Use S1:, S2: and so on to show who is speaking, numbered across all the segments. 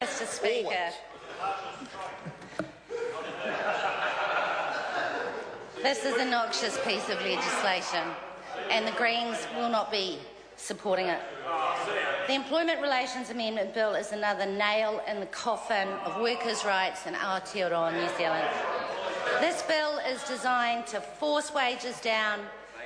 S1: Mr. Speaker, this is a noxious piece of legislation and the Greens will not be supporting it. The Employment Relations Amendment Bill is another nail in the coffin of workers' rights in Aotearoa, New Zealand. This bill is designed to force wages down,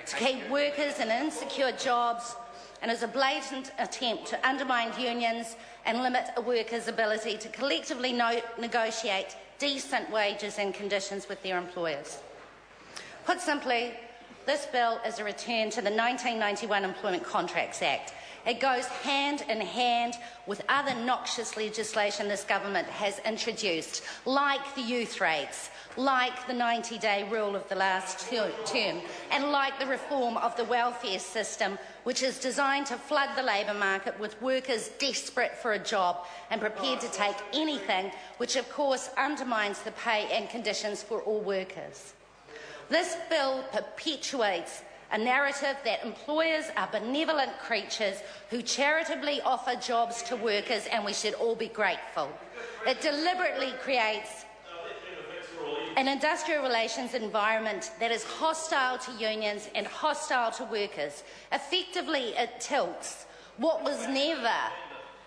S1: to keep workers in insecure jobs, and is a blatant attempt to undermine unions and limit a worker's ability to collectively negotiate decent wages and conditions with their employers. Put simply, this bill is a return to the 1991 Employment Contracts Act. It goes hand in hand with other noxious legislation this government has introduced, like the youth rates, like the 90-day rule of the last term, and like the reform of the welfare system, which is designed to flood the labour market with workers desperate for a job and prepared to take anything, which of course undermines the pay and conditions for all workers. This bill perpetuates a narrative that employers are benevolent creatures who charitably offer jobs to workers, and we should all be grateful. It deliberately creates an industrial relations environment that is hostile to unions and hostile to workers. Effectively, it tilts what was never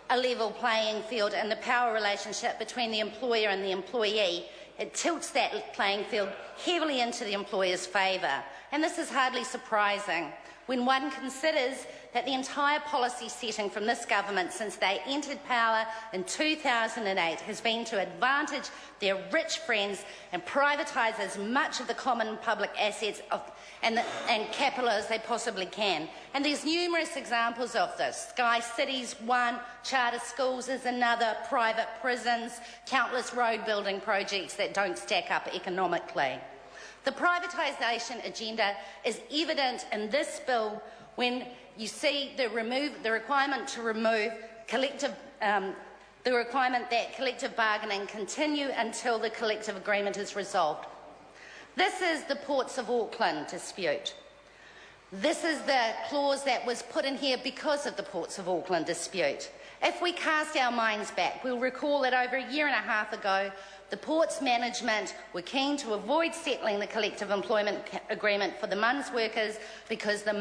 S1: a level playing field in the power relationship between the employer and the employee. It tilts that playing field heavily into the employer's favour. And this is hardly surprising when one considers that the entire policy setting from this government since they entered power in 2008 has been to advantage their rich friends and privatise as much of the common public assets and capital as they possibly can. And there's numerous examples of this. Sky City's one, charter schools is another, private prisons, countless road building projects that don't stack up economically. The privatisation agenda is evident in this bill when you see the requirement that collective bargaining continue until the collective agreement is resolved. This is the Ports of Auckland dispute. This is the clause that was put in here because of the Ports of Auckland dispute. If we cast our minds back, we'll recall that over a year and a half ago, the ports management were keen to avoid settling the collective employment agreement for the MUNS workers because the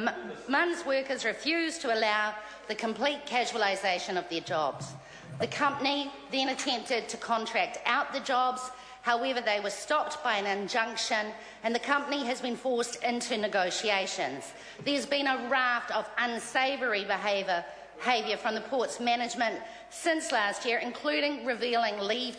S1: MUNS workers refused to allow the complete casualisation of their jobs. The company then attempted to contract out the jobs. However, they were stopped by an injunction and the company has been forced into negotiations. There's been a raft of unsavoury behaviour from the port's management since last year, including revealing leave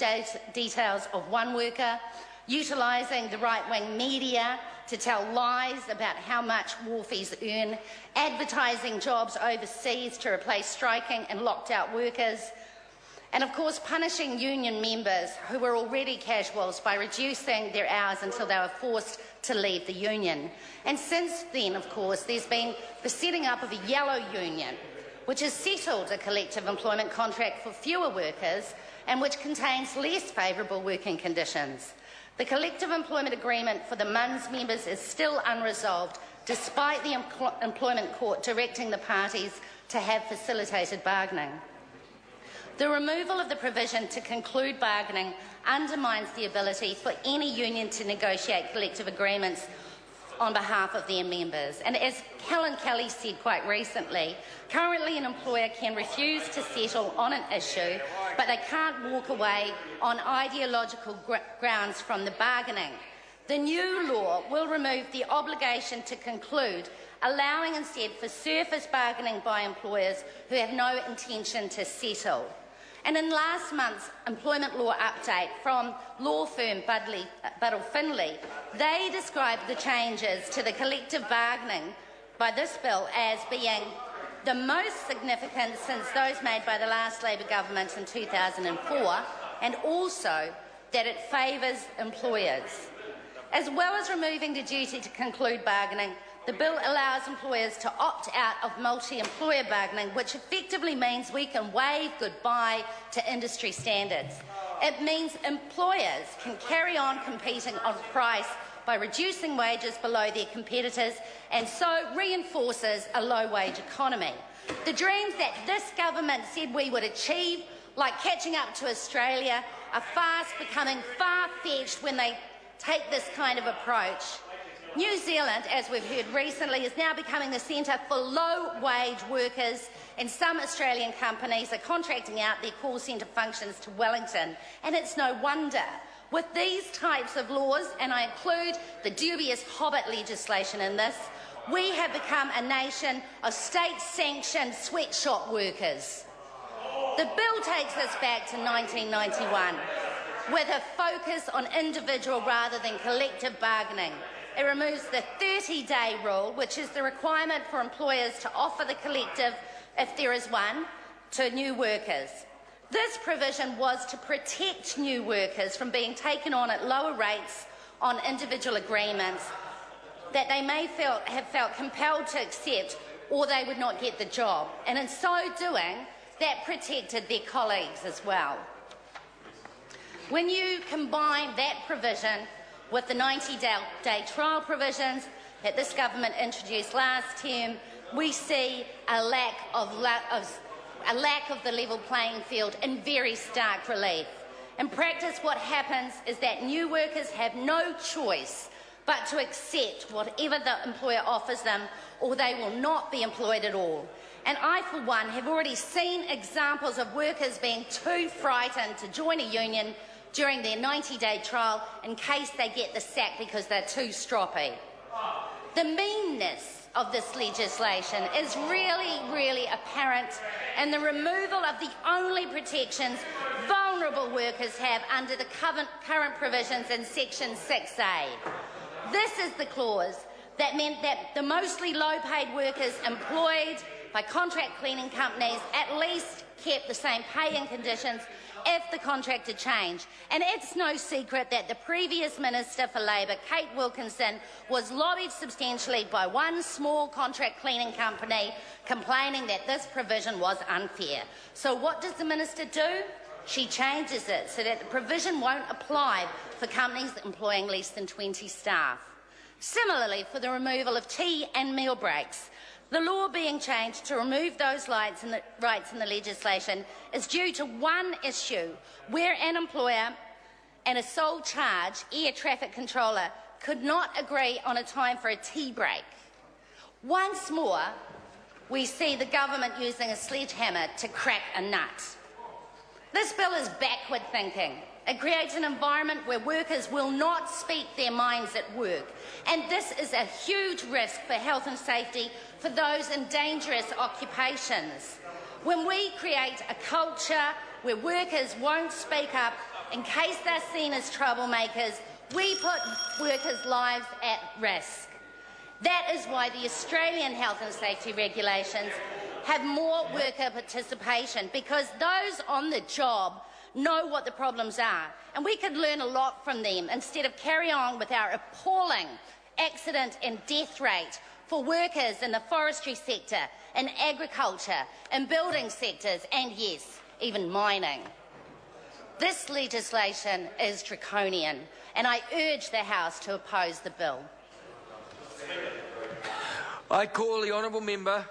S1: details of one worker, utilising the right-wing media to tell lies about how much wharfies earn, advertising jobs overseas to replace striking and locked-out workers, and of course punishing union members who were already casuals by reducing their hours until they were forced to leave the union. And since then, of course, there's been the setting up of a yellow union, which has settled a collective employment contract for fewer workers and which contains less favourable working conditions. The collective employment agreement for the MUNS members is still unresolved, despite the employment court directing the parties to have facilitated bargaining. The removal of the provision to conclude bargaining undermines the ability for any union to negotiate collective agreements on behalf of their members. And as Helen Kelly said quite recently, currently an employer can refuse to settle on an issue, but they can't walk away on ideological grounds from the bargaining. The new law will remove the obligation to conclude, allowing instead for surface bargaining by employers who have no intention to settle. And in last month's employment law update from law firm Buddle Finley, they described the changes to the collective bargaining by this bill as being the most significant since those made by the last Labor government in 2004, and also that it favours employers. As well as removing the duty to conclude bargaining, the bill allows employers to opt out of multi-employer bargaining, which effectively means we can wave goodbye to industry standards. It means employers can carry on competing on price by reducing wages below their competitors, and so reinforces a low-wage economy. The dreams that this government said we would achieve like catching up to Australia, are fast becoming far-fetched when they take this kind of approach. New Zealand, as we've heard recently, is now becoming the centre for low-wage workers, and some Australian companies are contracting out their call centre functions to Wellington. And it's no wonder. With these types of laws, and I include the dubious Hobbit legislation in this, we have become a nation of state-sanctioned sweatshop workers. The bill takes us back to 1991 with a focus on individual rather than collective bargaining. It removes the 30-day rule, which is the requirement for employers to offer the collective, if there is one, to new workers. This provision was to protect new workers from being taken on at lower rates on individual agreements that they may have felt compelled to accept, or they would not get the job. And in so doing, that protected their colleagues as well. When you combine that provision with the 90-day trial provisions that this government introduced last term, we see a lack of the level playing field in very stark relief. In practice, what happens is that new workers have no choice but to accept whatever the employer offers them, or they will not be employed at all. And I, for one, have already seen examples of workers being too frightened to join a union during their 90-day trial in case they get the sack because they're too stroppy. The meanness of this legislation is really apparent in the removal of the only protections vulnerable workers have under the current provisions in Section 6A. This is the clause that meant that the mostly low-paid workers employed by contract cleaning companies at least kept the same pay and conditions if the contract had changed. And it's no secret that the previous Minister for Labour, Kate Wilkinson, was lobbied substantially by one small contract cleaning company complaining that this provision was unfair. So what does the Minister do? She changes it so that the provision won't apply for companies employing less than 20 staff. Similarly, for the removal of tea and meal breaks, the law being changed to remove those rights in the legislation is due to one issue where an employer and a sole charge air traffic controller could not agree on a time for a tea break. Once more, we see the government using a sledgehammer to crack a nut. This bill is backward thinking. It creates an environment where workers will not speak their minds at work. And this is a huge risk for health and safety for those in dangerous occupations. When we create a culture where workers won't speak up in case they're seen as troublemakers, we put workers' lives at risk. That is why the Australian health and safety regulations have more worker participation, because those on the job know what the problems are, and we could learn a lot from them instead of carry on with our appalling accident and death rate for workers in the forestry sector, in agriculture, in building sectors, and yes, even mining. This legislation is draconian, and I urge the House to oppose the bill.
S2: I call the honourable member